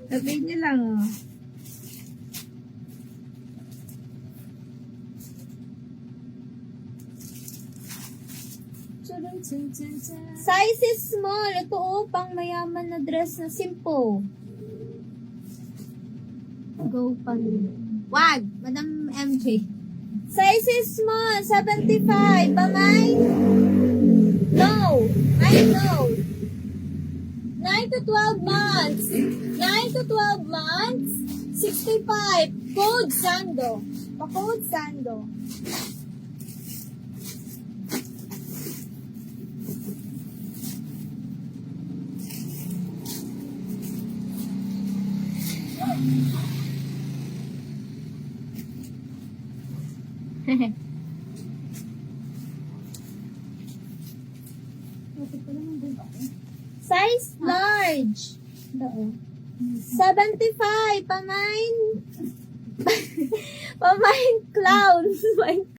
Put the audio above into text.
Sabihin niyo lang, oh. Size is small. Ito, oh, pang mayaman na dress na simple. Go pa rin. Wag, Madam MJ. Size is small, 75. Pamay? No. I know. 9 to 12 months. 9 to 12 months. 65. Code Sando. Pa-code Sando. Size large. 75. Pamain. Pamain clown.